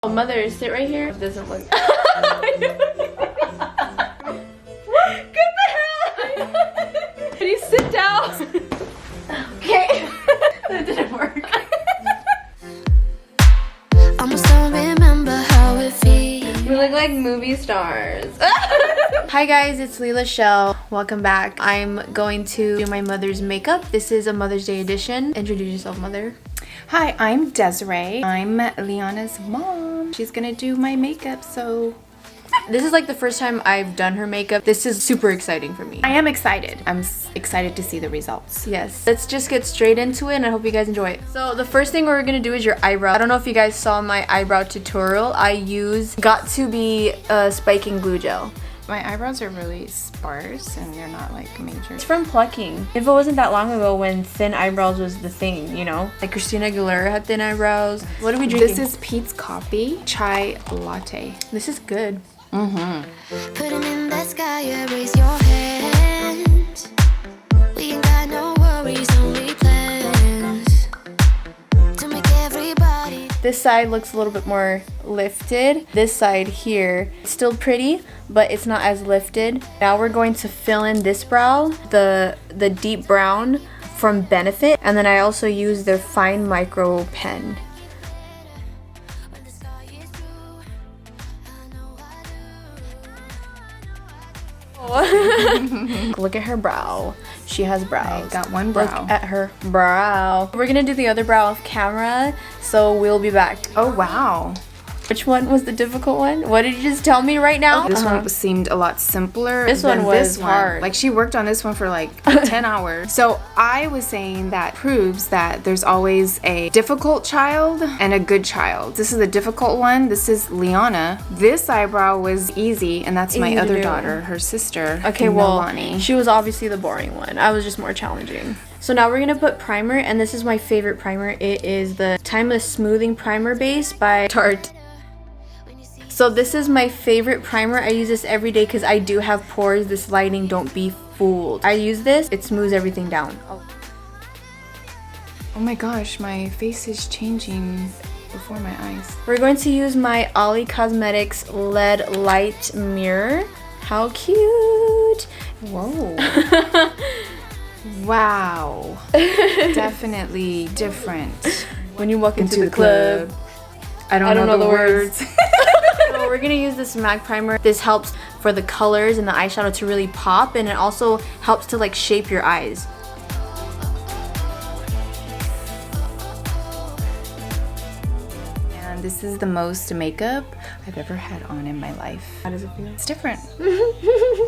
Oh, mother, sit right here. It doesn't look. Get the hell! Can you sit down? Okay. That didn't work. Almost don't remember how it feels. We look like movie stars. Hi guys, it's Leela Shell. Welcome back. I'm going to do my mother's makeup. This is a Mother's Day edition. Introduce yourself, mother. Hi, I'm Desiree. I'm Liana's mom. She's gonna do my makeup, so... This is like the first time I've done her makeup. This is super exciting for me. I am excited. I'm excited to see the results. Yes. Let's just get straight into it and I hope you guys enjoy it. So the first thing we're gonna do is your eyebrow. I don't know if you guys saw my eyebrow tutorial. I use Got2b spiking glue gel. My eyebrows are really sparse and they're not like major. It's from plucking. If it wasn't that long ago when thin eyebrows was the thing, you know? Like Christina Aguilera had thin eyebrows. What are we drinking? This is Pete's Coffee Chai Latte. This is good. Put 'em in the sky, raise your hand. We ain't got no worries, only plans to make everybody. This side looks a little bit more lifted. This side here, still pretty, but it's not as lifted. Now we're going to fill in this brow, the deep brown from Benefit, and then I also use their fine micro pen. Look at her brow. She has brows. I got one brow. Look at her brow. We're gonna do the other brow off camera, so we'll be back. Oh wow. Which one was the difficult one? What did you just tell me right now? This one seemed a lot simpler. This than one was this one. hard. Like she worked on this one for like 10 hours. So I was saying that proves that there's always a difficult child and a good child. This is a difficult one. This is Liana. This eyebrow was easy, and that's my Easy to other do. daughter, her sister. Okay, well, Milani. she was obviously the boring one. I was just more challenging. So now we're gonna put primer, and this is my favorite primer. It is the Timeless Smoothing Primer Base by Tarte. So this is my favorite primer. I use this every day because I do have pores. This lighting, don't be fooled. I use this, it smooths everything down. Oh my gosh, my face is changing before my eyes. We're going to use my Ollie Cosmetics LED Light Mirror. How cute! Whoa. Wow. Definitely different. When you walk into the club. I don't know the words. So we're gonna use this MAC primer. This helps for the colors and the eyeshadow to really pop, and it also helps to like shape your eyes. And this is the most makeup I've ever had on in my life. How does it feel? It's different.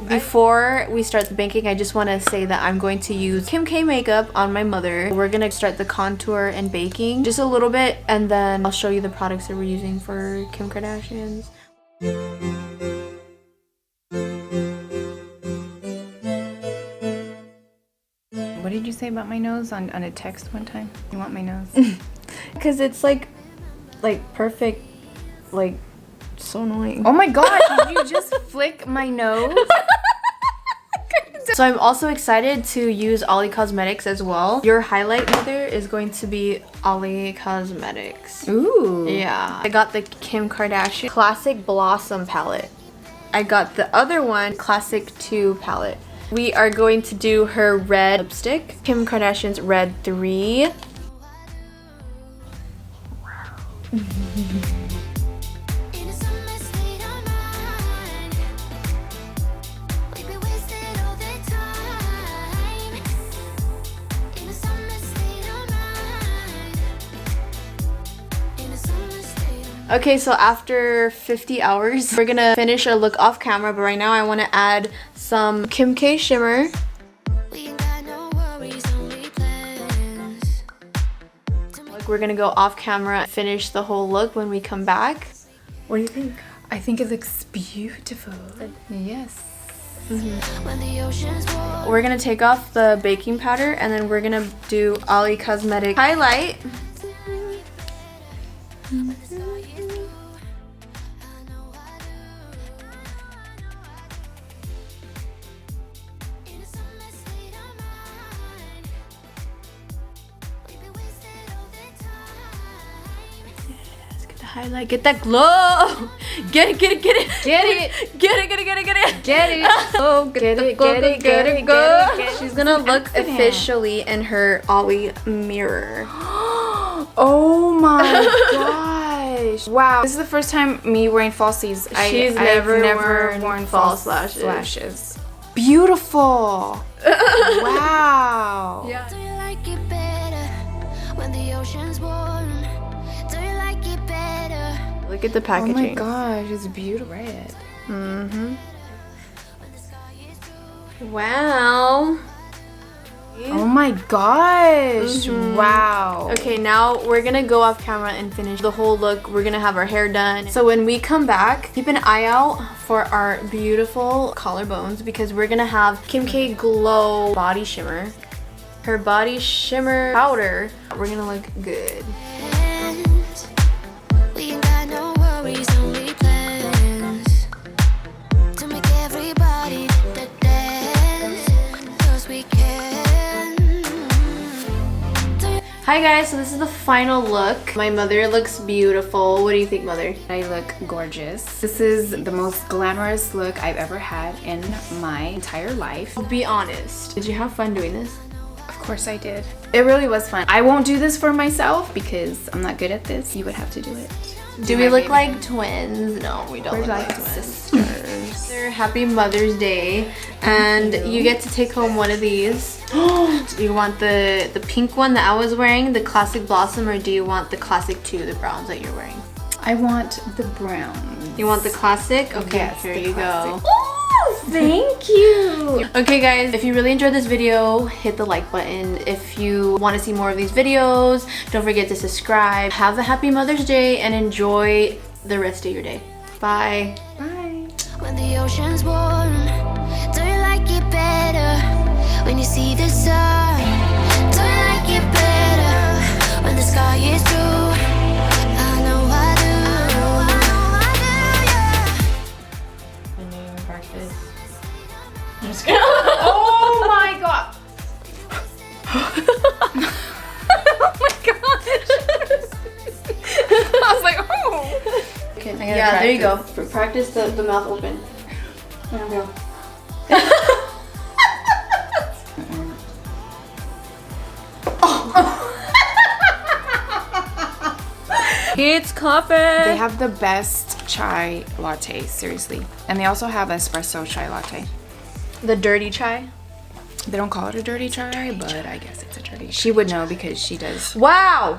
Before we start the baking, I just want to say that I'm going to use Kim K makeup on my mother. We're gonna start the contour and baking just a little bit, and then I'll show you the products that we're using for Kim Kardashian's. What did you say about my nose on a text one time? You want my nose? Because it's like perfect, like so annoying. Oh my god, did you just flick my nose? So I'm also excited to use Ollie Cosmetics as well. Your highlight, mother, is going to be Ollie Cosmetics. Ooh. Yeah. I got the Kim Kardashian Classic Blossom palette. I got the other one, Classic 2 palette. We are going to do her red lipstick, Kim Kardashian's Red 3. Okay, so after 50 hours, we're gonna finish our look off camera, but right now I want to add some Kim K shimmer. Like we're gonna go off camera, finish the whole look when we come back. What do you think? I think it looks beautiful. Yes. We're gonna take off the baking powder, and then we're gonna do Ollie Cosmetics highlight. highlight. Get that glow. Get it, get it, get it. Get it. Get it, get it, get it, get it. Get it. Oh, Get it, go, get it, go, get go, it, go. get it, get it. She's gonna It's an look accident. officially in her Ollie mirror. Oh my gosh. Wow. This is the first time me wearing falsies. She's I've never worn false false lashes. lashes. Beautiful. Wow. Yeah. Do you like it better when the ocean's warm? Do you like it better? Look at the Oh packaging. my gosh, it's beautiful. Red. Mm-hmm. Wow. Oh my gosh. Wow. Okay, now we're gonna go off camera and finish the whole look. We're gonna have our hair done. So when we come back, keep an eye out for our beautiful collarbones because we're gonna have Kim K Glow Body Shimmer. Her body shimmer powder. We're gonna look good. We ain't got no worries, only plans to make everybody dance, 'cause we can. Hi guys, so this is the final look. My mother looks beautiful. What do you think, mother? I look gorgeous. This is the most glamorous look I've ever had in my entire life. Be honest. Did you have fun doing this? Of course I did. It really was fun. I won't do this for myself because I'm not good at this. You would have to do it. Do we look like twins? No, we don't We're look like like sisters. Happy Mother's Day, and you get to take home one of these. Do you want the pink one that I was wearing, the classic blossom, or do you want the classic two, the browns that you're wearing? I want the brown. You want the classic? Okay, Yes, here the you classic. go. Oh, thank you. Okay guys, if you really enjoyed this video, hit the like button. If you want to see more of these videos, don't forget to subscribe. Have a happy Mother's Day and enjoy the rest of your day. Bye. Bye. When the ocean's warm, do you like it better when you see the sun? Do you like it better when the sky is blue? I know I do. I know I do, yeah. I'm just gonna. Oh my god. Oh my gosh. I was like, oh. Okay, gotta yeah, there you go. practice. Practice the mouth open. There we go. It's coffee. They have the best chai latte, seriously. And they also have espresso chai latte. the dirty chai. They don't call it a dirty chai, but I guess it's a dirty. She would know because she does. Wow.